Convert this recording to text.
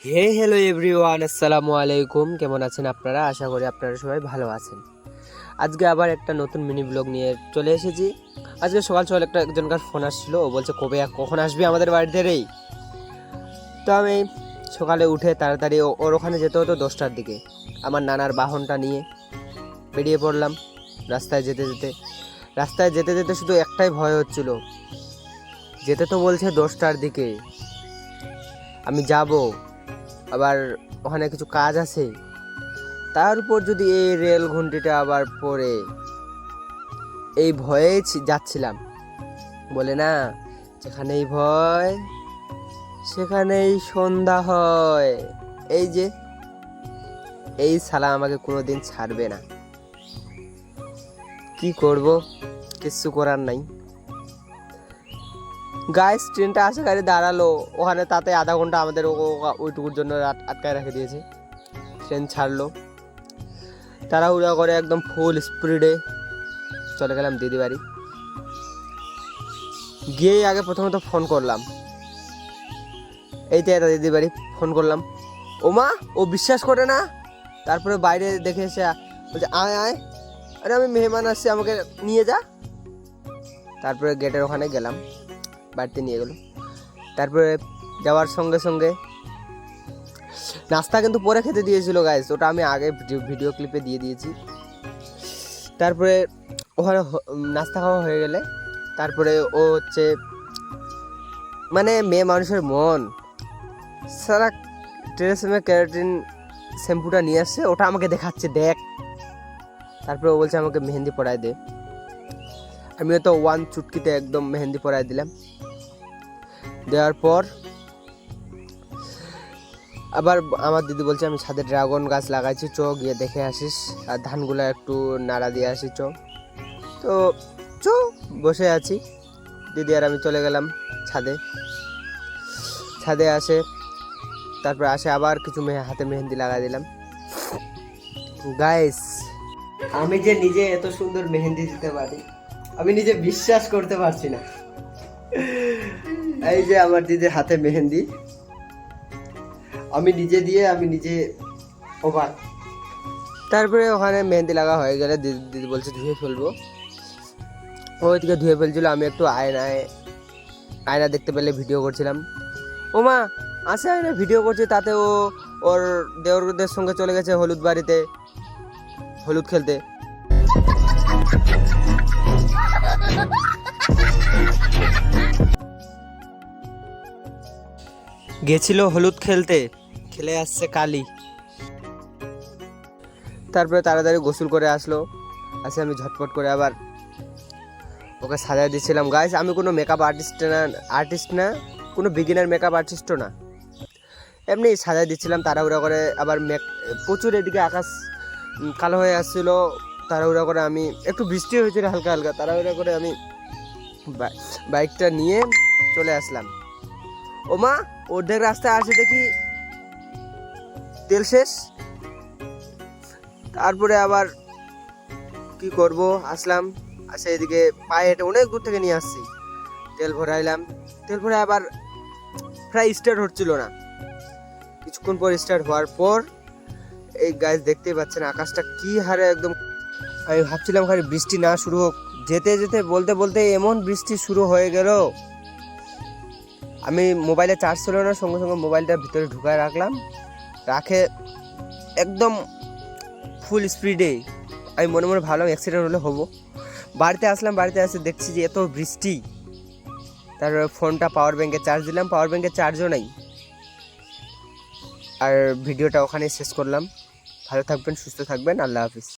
Hello everyone, আসসালামু আলাইকুম। কেমন আছেন আপনারা? আশা করি আপনারা সবাই ভালো আছেন। আজকে আবার একটা নতুন মিনি ব্লগ নিয়ে চলে এসেছি। আজকে সকাল সকাল একজনকার ফোন আসছিল, ও বলছে কখন আসবি আমাদের বাড়িতে রে। তো আমি সকালে উঠে তাড়াতাড়ি ওর ওখানে যেতে হতো 10টার দিকে। আমার নানার বাহনটা নিয়ে বেরিয়ে পড়লাম। রাস্তায় যেতে যেতে শুধু একটাই ভয় হচ্ছিল, যেতে তো বলছে 10টার দিকে, আমি যাব, আবার ওখানে কিছু কাজ আছে, তার উপর যদি এই রেল ঘন্টিটা আবার পড়ে, এই ভয়েই যাচ্ছিলাম। বলে না, যেখানেই ভয় সেখানেই সন্ধ্যা হয়। এই শালা আমাকে কোনোদিন ছাড়বে না। কি করব, কিচ্ছু করার নাই। গাইস, ট্রেনটা আসে, গাড়ি দাঁড়ালো ওখানে, তাতে আধা ঘন্টা আমাদের ওইটুকুর জন্য আটকায় রেখে দিয়েছে। ট্রেন ছাড়লো, তাড়াহুড়া করে একদম ফুল স্পিডে চলে গেলাম দিদি বাড়ি। গিয়েই আগে প্রথমত ফোন করলাম, এই তো এটা দিদি বাড়ি। ফোন করলাম, ও মা, ও বিশ্বাস করে না। তারপরে বাইরে দেখে এসে বলছে আয় আয়, আরে আমি মেহমান আসছি, আমাকে নিয়ে যা। তারপরে গেটের ওখানে গেলাম, বাড়িতে নিয়ে গেল। তারপরে যাওয়ার সঙ্গে সঙ্গে নাস্তা কিন্তু পরে খেতে দিয়েছিল গাইস, ওটা আমি আগে ভিডিও ক্লিপে দিয়ে দিয়েছি। তারপরে ওখানে নাস্তা খাওয়া হয়ে গেলে তারপরে ও হচ্ছে, মানে মেয়ে মানুষের মন, সারা ট্রেসমে ক্যারাটিন শ্যাম্পুটা নিয়ে আসছে, ওটা আমাকে দেখাচ্ছে, দেখ। তারপরে ও বলছে আমাকে মেহেন্দি পরায় দে। আমিও তো ওয়ান চুটকিতে একদম মেহেন্দি পরায় দিলাম। দেওয়ার পর আবার আমার দিদি বলছে আমি ছাদে ড্রাগন গাছ লাগাইছি, চ গিয়ে দেখে আসিস, আর ধানগুলো একটু নাড়া দিয়ে আসি, চ। তো চ, বসে আছি, দিদি আর আমি চলে গেলাম ছাদে আসে, তারপরে আসে আবার কিছু হাতে মেহেন্দি লাগা দিলাম। গাইস, আমি যে নিজে এত সুন্দর মেহেন্দি দিতে পারি, আমি নিজে বিশ্বাস করতে পারছি না। এই যে আমার দিদির হাতে মেহেন্দি, আমি নিজে দিয়ে আমি নিজে অবাক। তারপরে ওখানে মেহেন্দি লাগা হয়ে গেলে দিদি বলছে ধুয়ে ফেলবো। ওইদিকে ধুয়ে ফেলছিল, আমি একটু আয়না দেখতে পেলে ভিডিও করছিলাম। ও মা, আসে আয়না ভিডিও করছে, তাতে ও ওর দেওরদের সঙ্গে চলে গেছে হলুদ বাড়িতে হলুদ খেলতে। গেছিল হলুদ খেলে আসছে কালি। তারপরে তাড়াতাড়ি গোসল করে আসলো, আমি ঝটপট করে আবার ওকে সাজায় দিচ্ছিলাম। গাইস, আমি কোনো মেকআপ আর্টিস্ট না, কোনো বিগিনার মেকআপ আর্টিস্টও না, এমনি সাজায় দিচ্ছিলাম তাড়াহুড়া করে। আবার প্রচুর এদিকে আকাশ কালো হয়ে আসছিল, তাড়াহুড়া করে আমি, একটু বৃষ্টি হয়েছিল হালকা হালকা, তাড়াহুড়া করে আমি বাইকটা নিয়ে চলে আসলাম। ও মা, অর্ধেক রাস্তায় আসে দেখি তেল শেষ। তারপরে আবার কি করব, আসলাম, এদিকে পায়ে হেঁটে অনেক দূর থেকে নিয়ে আসছি, তেল ভরাইলাম। তেল ভরে আবার প্রায় স্টার্ট হচ্ছিল না, কিছুক্ষণ পর স্টার্ট হওয়ার পর এই গাছ দেখতেই পাচ্ছেন আকাশটা কি হারে একদম। আমি ভাবছিলাম খালি বৃষ্টি না শুরু হোক, যেতে যেতে বলতে বলতে এমন বৃষ্টি শুরু হয়ে গেল। আমি মোবাইলে চার্জ ছিল না, সঙ্গে সঙ্গে মোবাইলটা ভিতরে ঢুকায় রাখলাম, রাখে একদম ফুল স্পিডে আমি মনে মনে ভাবলাম অ্যাক্সিডেন্ট হলে হবো। বাড়িতে আসলাম, বাড়িতে এসে দেখছি যে এত বৃষ্টি। তারপরে ফোনটা পাওয়ার ব্যাঙ্কে চার্জ দিলাম, পাওয়ার ব্যাঙ্কে চার্জও নাই। আর ভিডিওটা ওখানেই শেষ করলাম। ভালো থাকবেন, সুস্থ থাকবেন, আল্লাহ হাফিজ।